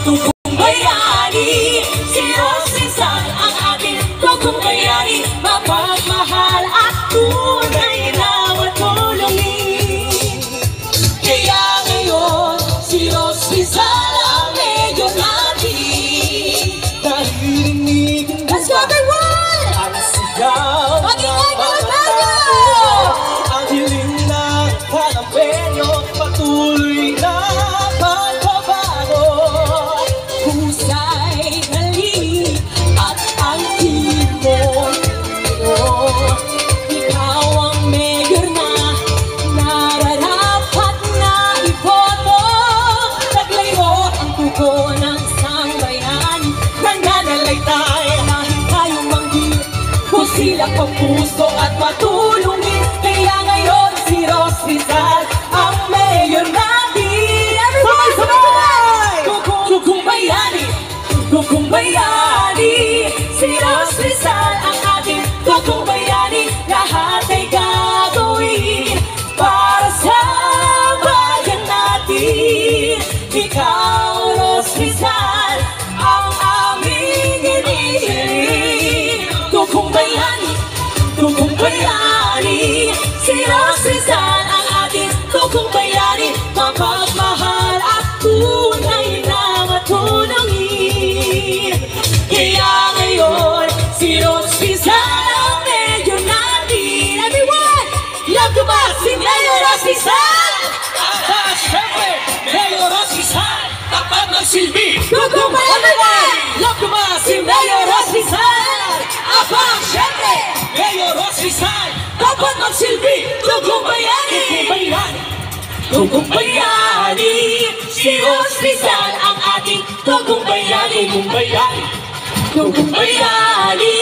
Tugong bayani, si Rizal ang ating tugong bayani, mapagmahal at tunay na matulungin. Kaya ngayon, si Rizal ang medyo natin. Naririnig mo ba ang sigaw ng mga ang hiling ng Hanapeno, patuloy na pagbabago. Husay, galing at ang timon. Ikaw ang mayor na nararapat na iboto. Taglay mo ang tugo ng sambayan, nananalaytay dahil tayo manggil. Busilak ang puso at matulungin. Kaya ngayon si Rizal ang mayor natin. Sabay-sabay! Tugong bayani, tugong bayani, si Rizal ang ating tugong bayani. Lahat ay gagawin para sa bayan natin. Ikaw, Rizal, ang aming hinihiling. Tugong bayani, tugong bayani, si Rizal ang ating tugong bayani, mapagmahal at tunay na matulungin. Kaya ngayon, si Rizal ang medyo natin. Everyone, love to ba si Mayor Rizal? Siyempre, Mayor Rizal, tapat ng silbi. Tugong bayani, love to ba si Mayor Rizal? Abang, siyempre, Mayor Rizal, dapat magsilbi. Tugong bayani, tugong bayani, tugong bayani, si Rizal ang ating tugong bayani. Tugong bayani, tugong bayani,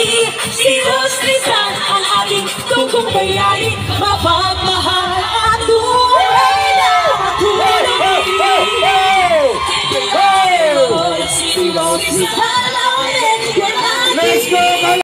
si Rizal ang ating tugong bayani, mapagmahal at tunay na matulungin. Si Rizal